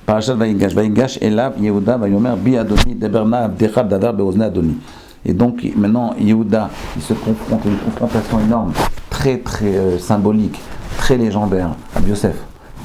Parashat Vayigash, Elav, Yehuda, Vayomer, Bi Adoni, Deberna, Abdecha, Davar, Beozne, Adoni. Et donc maintenant, Yehuda, il se confronte à une confrontation énorme, très symbolique, très légendaire, à Yosef.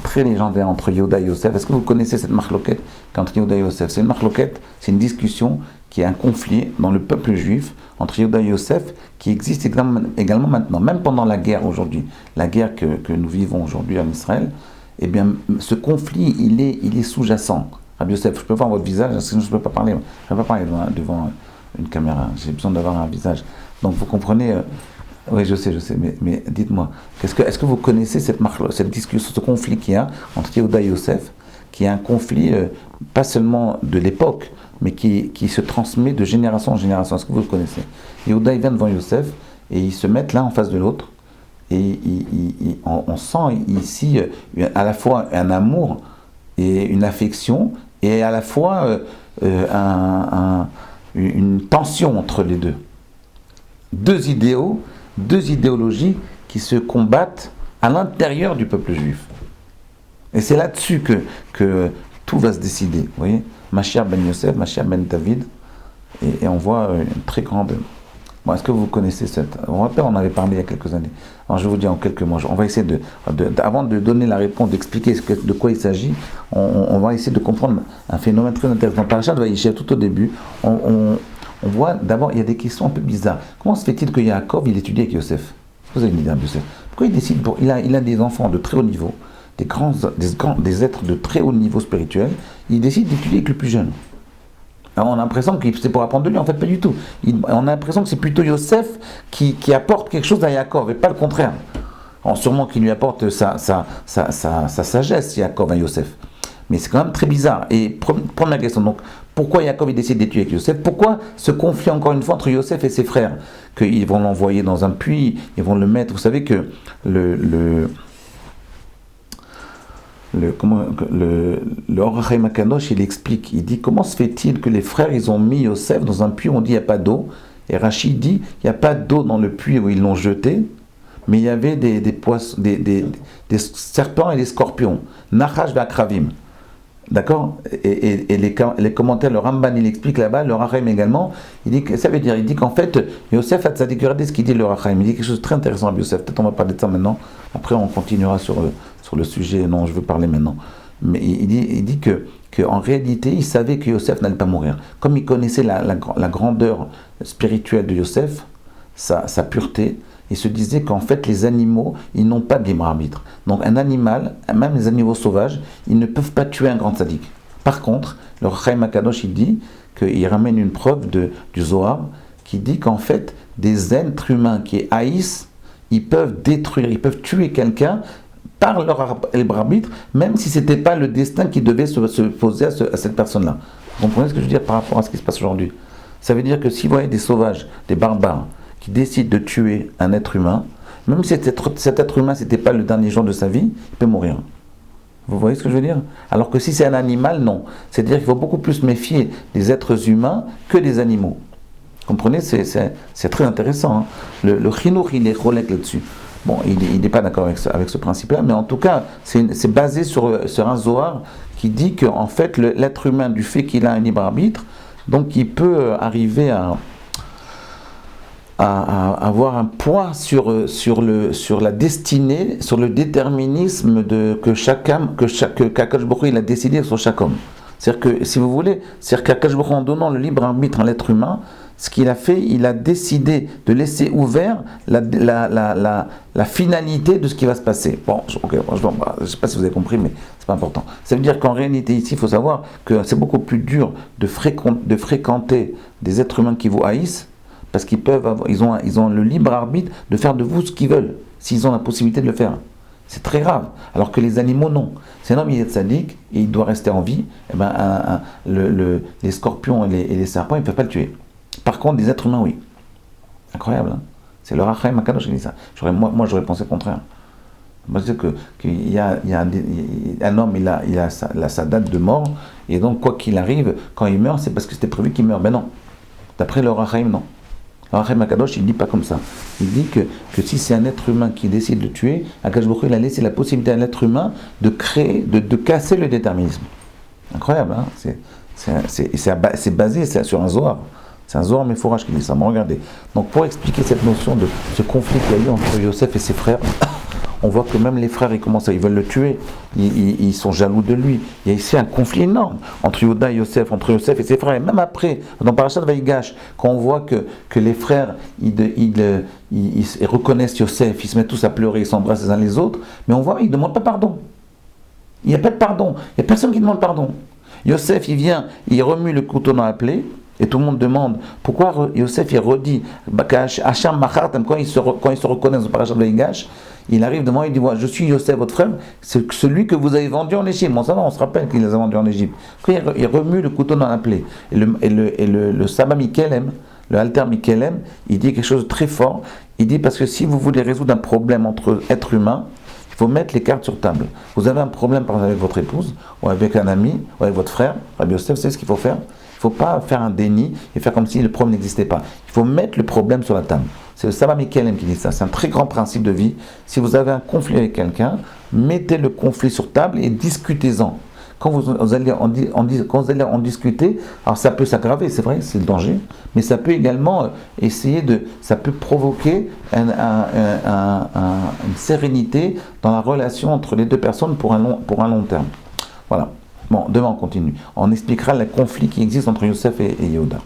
Très légendaire entre Yehuda et Yosef. Est-ce que vous connaissez cette marloquette entre Yehuda et Yosef? C'est une marloquette, c'est une discussion qui est un conflit dans le peuple juif entre Yehuda et Yosef qui existe également maintenant, même pendant la guerre aujourd'hui, la guerre que nous vivons aujourd'hui en Israël. Eh bien, ce conflit, il est sous-jacent. Rabbi Yosef, je peux voir votre visage, sinon je ne peux pas parler. Je ne peux pas parler devant une caméra. J'ai besoin d'avoir un visage. Donc vous comprenez. Oui, je sais. Mais dites-moi, est-ce que vous connaissez cette discussion, ce conflit qu'il y a entre Yehuda et Yosef, qui est un conflit pas seulement de l'époque, mais qui se transmet de génération en génération. Est-ce que vous le connaissez? Yehuda, il vient devant Yosef et ils se mettent l'un en face de l'autre. Et on sent ici à la fois un amour et une affection, et à la fois une tension entre les deux. Deux idéologies qui se combattent à l'intérieur du peuple juif. Et c'est là-dessus que tout va se décider. Vous voyez, Mashiach ben Yosef, Mashiach ben David, et on voit une très grande... Bon, est-ce que vous connaissez cette... On en avait parlé il y a quelques années. Alors je vais vous dire en quelques mots. On va essayer avant de donner la réponse, d'expliquer de quoi il s'agit, on va essayer de comprendre un phénomène très intéressant. Parashat Vayishev, tout au début, on voit d'abord, il y a des questions un peu bizarres. Comment se fait-il que Yaakov, il étudie avec Yosef? Vous avez une idée de Yosef? Pourquoi il décide il a des enfants de très haut niveau, des êtres de très haut niveau spirituel, il décide d'étudier avec le plus jeune. Alors on a l'impression que c'est pour apprendre de lui, en fait pas du tout. On a l'impression que c'est plutôt Yosef qui apporte quelque chose à Yaakov, et pas le contraire. Alors, sûrement qu'il lui apporte sa sagesse, Yaakov à Yosef. Mais c'est quand même très bizarre. Et première question, donc, pourquoi Yaakov il décide d'étudier avec Yosef? Pourquoi ce conflit encore une fois entre Yosef et ses frères? Qu'ils vont l'envoyer dans un puits, ils vont le mettre, vous savez que le Or HaChaim HaKadosh, il explique, il dit comment se fait-il que les frères ils ont mis Yosef dans un puits où on dit il n'y a pas d'eau, et Rachid dit il n'y a pas d'eau dans le puits où ils l'ont jeté, mais il y avait des poissons, des serpents et des scorpions, Nachash ve'akravim. D'accord? Et les commentaires, le Ramban il explique là-bas, le Rachaim également, il dit que ça veut dire, il dit qu'en fait, Yosef Hatzadik, regardez ce qu'il dit le Rachaim, il dit quelque chose de très intéressant à Yosef, peut-être on va parler de ça maintenant, après on continuera sur le sujet dont je veux parler maintenant. Mais il dit que en réalité, il savait que Yosef n'allait pas mourir. Comme il connaissait la grandeur spirituelle de Yosef, sa pureté, il se disait qu'en fait les animaux, ils n'ont pas de libre arbitre. Donc un animal, même les animaux sauvages, ils ne peuvent pas tuer un grand tzaddik. Par contre, le Chaim HaKadosh, il dit qu'il ramène une preuve du Zohar qui dit qu'en fait des êtres humains qui haïssent, ils peuvent détruire, ils peuvent tuer quelqu'un par leur libre arbitre, même si ce n'était pas le destin qui devait se poser à cette personne-là. Vous comprenez ce que je veux dire par rapport à ce qui se passe aujourd'hui? Ça veut dire que si vous voyez des sauvages, des barbares, qui décide de tuer un être humain, même si cet être humain, ce n'était pas le dernier jour de sa vie, il peut mourir. Vous voyez ce que je veux dire? Alors que si c'est un animal, non. C'est-à-dire qu'il faut beaucoup plus méfier des êtres humains que des animaux. Vous comprenez? C'est très intéressant. Hein. Le chinour, il est relègue là-dessus. Bon, il n'est pas d'accord avec ce principe-là, mais en tout cas, c'est basé sur un Zohar qui dit qu'en fait, l'être humain, du fait qu'il a un libre arbitre, donc il peut arriver à avoir un poids sur la destinée, sur le déterminisme qu'Akadosh Baruch Hu il a décidé sur chaque homme. C'est-à-dire que, si vous voulez, qu'Akadosh Baruch Hu, en donnant le libre arbitre à l'être humain, ce qu'il a fait, il a décidé de laisser ouvert la finalité de ce qui va se passer. Bon, je ne sais pas si vous avez compris, mais c'est pas important. Ça veut dire qu'en réalité, ici, il faut savoir que c'est beaucoup plus dur de fréquenter des êtres humains qui vous haïssent, parce ils ont le libre arbitre de faire de vous ce qu'ils veulent, s'ils ont la possibilité de le faire. C'est très grave. Alors que les animaux, non. C'est un homme, il est tzaddik, et il doit rester en vie. Et les scorpions et les serpents, ils ne peuvent pas le tuer. Par contre, des êtres humains, oui. Incroyable, hein? C'est le Rachaim HaKadosh qui dit ça. Moi, j'aurais pensé le contraire. Moi, je sais qu'il y a un homme, il a sa date de mort, et donc, quoi qu'il arrive, quand il meurt, c'est parce que c'était prévu qu'il meure. Ben non. D'après le Rachaim, non. Le Rachaim HaKadosh, il ne dit pas comme ça. Il dit que si c'est un être humain qui décide de tuer, Akadosh Baruch Hu, il a laissé la possibilité à l'être humain de créer, de casser le déterminisme. Incroyable, hein. C'est basé sur un Zohar. C'est un Zohar Mefourash qui dit ça. Mais regardez. Donc pour expliquer cette notion de ce conflit qu'il y a eu entre Yosef et ses frères, on voit que même les frères, ils veulent le tuer. Ils sont jaloux de lui. Il y a ici un conflit énorme entre Yehuda et Yosef, entre Yosef et ses frères. Et même après, dans Parashat Vaïgash, quand on voit que les frères, ils reconnaissent Yosef, ils se mettent tous à pleurer, ils s'embrassent les uns les autres, mais on voit, ils ne demandent pas pardon. Il n'y a pas de pardon. Il n'y a personne qui demande pardon. Yosef, il vient, il remue le couteau dans la plaie, et tout le monde demande pourquoi Yosef il redit Hacham Machartam, quand il se reconnaît dans le parachat de Vaïgash, il arrive devant, il dit je suis Yosef, votre frère, c'est celui que vous avez vendu en Égypte. Bon, ça va, on se rappelle qu'il les a vendus en Égypte. Quand il remue le couteau dans la plaie, et le Saba Mikelem, le Alter Mikelem, il dit quelque chose de très fort. Il dit parce que si vous voulez résoudre un problème entre êtres humains, il faut mettre les cartes sur table. Vous avez un problème par exemple avec votre épouse, ou avec un ami, ou avec votre frère, Rabbi Yosef, c'est ce qu'il faut faire. Il ne faut pas faire un déni et faire comme si le problème n'existait pas. Il faut mettre le problème sur la table. C'est le Saba Mikelem qui dit ça. C'est un très grand principe de vie. Si vous avez un conflit avec quelqu'un, mettez le conflit sur table et discutez-en. Quand vous allez en discuter, alors ça peut s'aggraver, c'est vrai, c'est le danger, mais ça peut également ça peut provoquer une sérénité dans la relation entre les deux personnes pour un long terme. Voilà. Bon, demain on continue. On expliquera le conflit qui existe entre Yosef et Yehuda.